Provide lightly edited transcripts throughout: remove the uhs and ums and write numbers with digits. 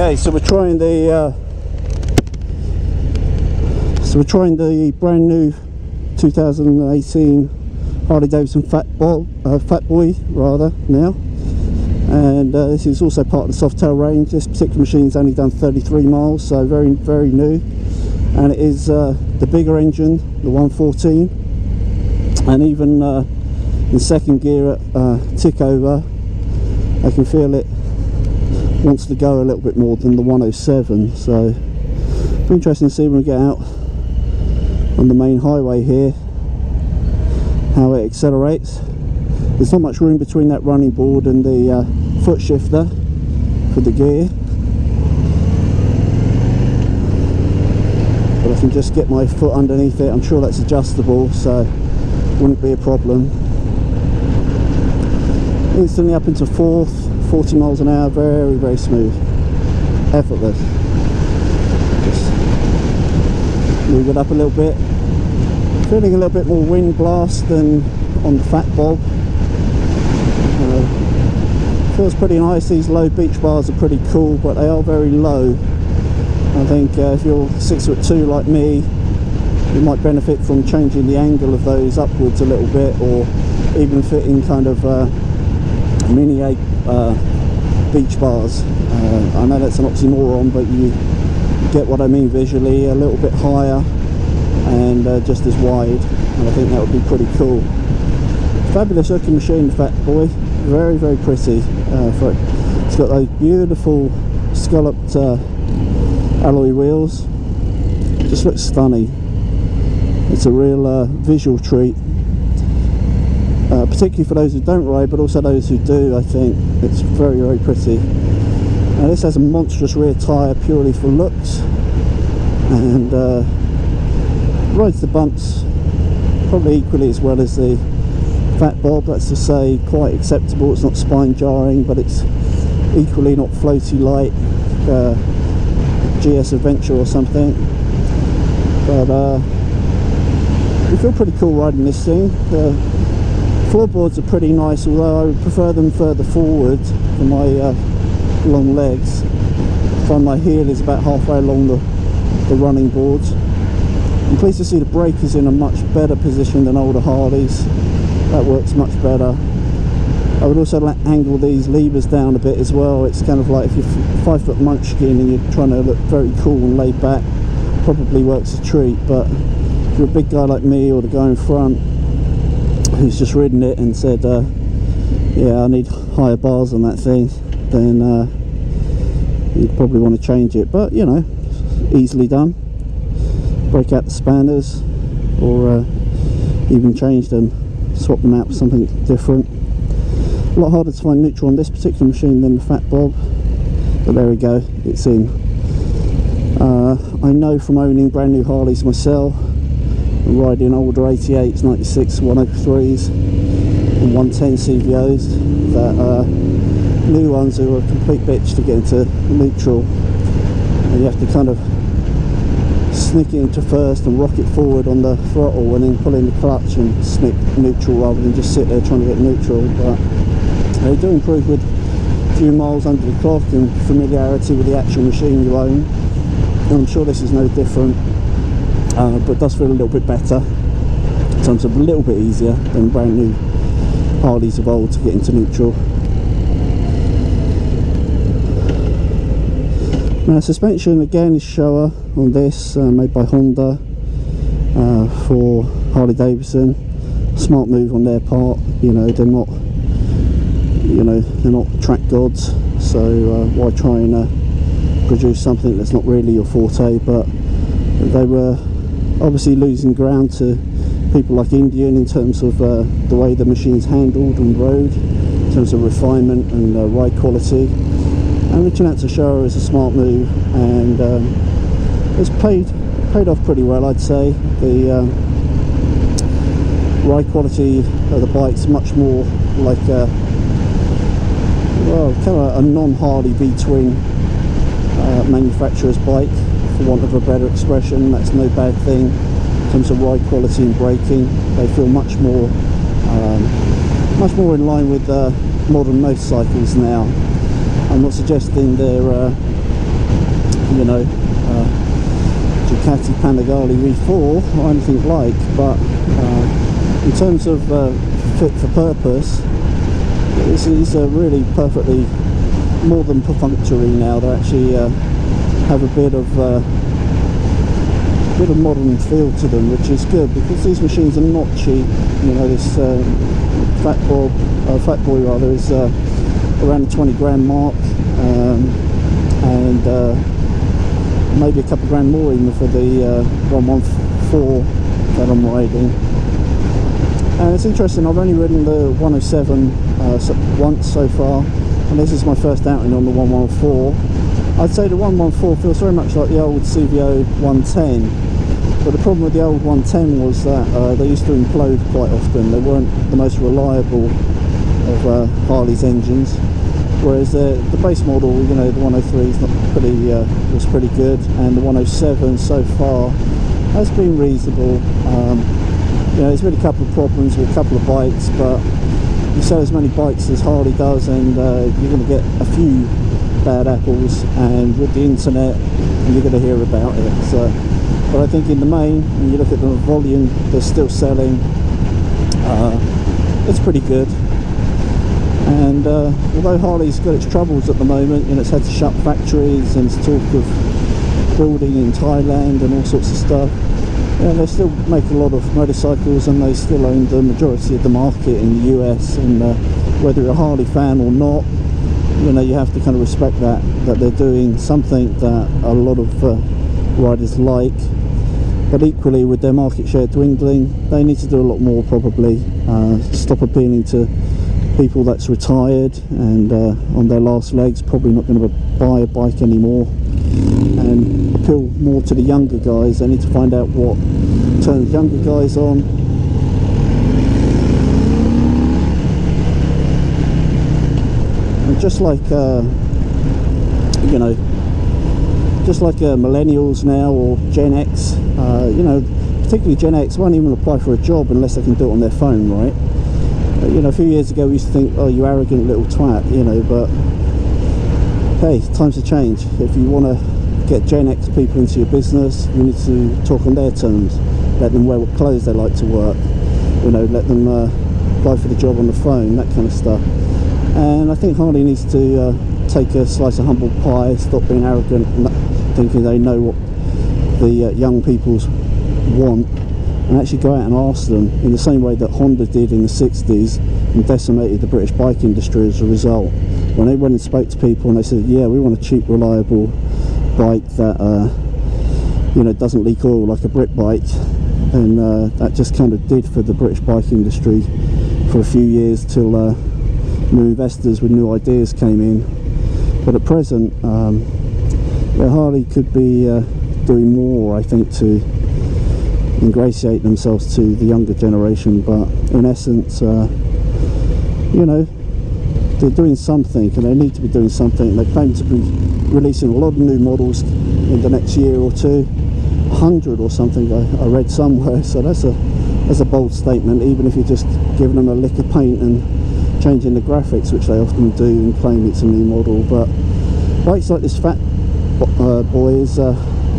Okay, so we're trying the brand new 2018 Harley Davidson Fat Boy rather now, and this is also part of the Softail range. This particular machine's only done 33 miles, so very new, and it is the bigger engine, the 114, and even in second gear at tick over, I can feel it wants to go a little bit more than the 107. So it'll be interesting to see when we get out on the main highway here how it accelerates. There's not much room between that running board and the foot shifter for the gear, but I can just get my foot underneath it. I'm sure that's adjustable, so wouldn't be a problem. Instantly up into fourth, 40 miles an hour, very smooth, effortless. Just move it up a little bit, feeling a little bit more wind blast than on the Fat Bob. Feels pretty nice. These low beach bars are pretty cool, but they are very low. I think if you're 6'2" like me, you might benefit from changing the angle of those upwards a little bit, or even fitting kind of mini 8 beach bars. I know that's an oxymoron, but you get what I mean visually. A little bit higher and just as wide, and I think that would be pretty cool. Fabulous looking machine, the Fat Boy. Very pretty. It's got those beautiful scalloped alloy wheels. Just looks stunning. It's a real visual treat, particularly for those who don't ride, but also those who do. I think it's very pretty. Now this has a monstrous rear tyre purely for looks, and rides the bumps probably equally as well as the Fat Bob. That's to say, quite acceptable. It's not spine jarring, but it's equally not floaty light GS Adventure or something. But you feel pretty cool riding this thing. The floorboards are pretty nice, although I would prefer them further forward for my long legs. I find my heel is about halfway along the running boards. I'm pleased to see the brake is in a much better position than older Harleys. That works much better. I would also angle these levers down a bit as well. It's kind of like if you're 5 foot munchkin and you're trying to look very cool and laid back, probably works a treat. But if you're a big guy like me, or the guy in front who's just ridden it and said, yeah, I need higher bars on that thing, then you'd probably want to change it. But you know, easily done. Break out the spanners, or even change them, swap them out for something different. A lot harder to find neutral on this particular machine than the Fat Bob, but there we go, it's in. I know from owning brand new Harleys myself, and riding older 88s, 96, 103s and 110 CVOs, that new ones are a complete bitch to get into neutral, and you have to kind of sneak it into first and rock it forward on the throttle, and then pull in the clutch and snick neutral rather than just sit there trying to get neutral. But they do improve with a few miles under the clock and familiarity with the actual machine you own. And I'm sure this is no different, but does feel a little bit better in terms of a little bit easier than brand new Harleys of old to get into neutral. Now suspension again is Showa on this, made by Honda for Harley Davidson. Smart move on their part. You know, they're not track gods, so why try and produce something that's not really your forte? But they were obviously losing ground to people like Indian in terms of the way the machine's handled and rode, in terms of refinement and ride quality. And reaching out to Showa is a smart move, and it's paid off pretty well, I'd say. The ride quality of the bike's much more like well, kind of a non-Harley V-twin manufacturer's bike, for want of a better expression. That's no bad thing in terms of ride quality and braking. They feel much more in line with modern motorcycles now. I'm not suggesting they're you know, Ducati Panigale V4 or anything like, but in terms of fit for purpose, this is really perfectly more than perfunctory now. They actually have a bit of modern feel to them, which is good, because these machines are not cheap. You know, this Fat Boy rather is around the 20 grand mark, and maybe a couple grand more even for the 114 that I'm riding. And it's interesting, I've only ridden the 107 once so far, and this is my first outing on the 114. I'd say the 114 feels very much like the old CVO 110, but the problem with the old 110 was that they used to implode quite often. They weren't the most reliable of Harley's engines, whereas the base model, you know, the 103 is was pretty good, and the 107 so far has been reasonable. You know, there's been a couple of problems with a couple of bikes, but you sell as many bikes as Harley does, and you're going to get a few bad apples, and with the internet you're going to hear about it. So, but I think in the main, when you look at the volume they're still selling, it's pretty good. And although Harley's got its troubles at the moment, and it's had to shut factories and talk of building in Thailand and all sorts of stuff, you know, they still make a lot of motorcycles, and they still own the majority of the market in the US. And whether you're a Harley fan or not, you know, you have to kind of respect that they're doing something that a lot of riders like. But equally, with their market share dwindling, they need to do a lot more, probably. Stop appealing to people that's retired and on their last legs, probably not going to buy a bike anymore, and appeal more to the younger guys. They need to find out what turns younger guys on. And just like you know, just like millennials now, or Gen X, you know, particularly Gen X won't even apply for a job unless they can do it on their phone, right? You know, a few years ago we used to think, oh, you arrogant little twat, you know, but hey, times have changed. If you want to get Gen X people into your business, you need to talk on their terms. Let them wear what clothes they like to work, you know, let them apply for the job on the phone, that kind of stuff. And I think Harley needs to take a slice of humble pie, stop being arrogant and thinking they know what the young people's want, and actually go out and ask them, in the same way that Honda did in the 60s and decimated the British bike industry as a result. When they went and spoke to people and they said, yeah, we want a cheap, reliable bike that you know, doesn't leak oil like a Brit bike, and that just kind of did for the British bike industry for a few years, till new investors with new ideas came in. But at present, yeah, Harley could be doing more, I think, to ingratiate themselves to the younger generation. But in essence, you know, they're doing something, and they need to be doing something. They claim to be releasing a lot of new models in the next year or two, 100 or something I read somewhere. So that's a bold statement, even if you're just giving them a lick of paint and changing the graphics, which they often do, and claim it's a new model. But bikes like this Fat Boy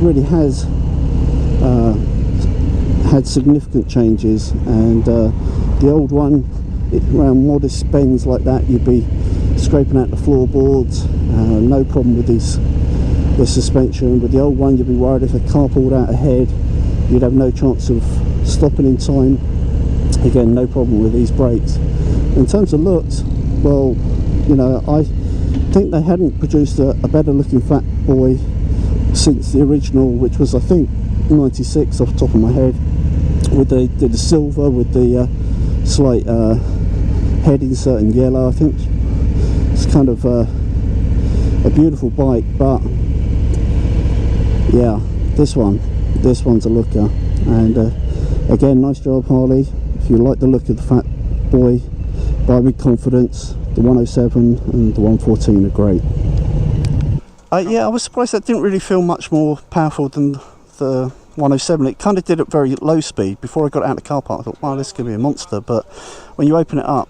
really has had significant changes, and the old one, around modest spends like that, you'd be scraping out the floorboards, no problem with the suspension. With the old one, you'd be worried if a car pulled out ahead, you'd have no chance of stopping in time. Again, no problem with these brakes. In terms of looks, well, you know, I think they hadn't produced a better looking Fat Boy since the original, which was, I think, 96 off the top of my head, with the silver with the slight head insert in yellow. I think it's kind of a beautiful bike. But yeah, this one's a looker. And again, nice job, Harley. If you like the look of the Fat Boy, buy with confidence. The 107 and the 114 are great. Yeah, I was surprised that didn't really feel much more powerful than the 107. It kind of did at very low speed. Before I got out of the car park, I thought, wow, this could be a monster. But when you open it up,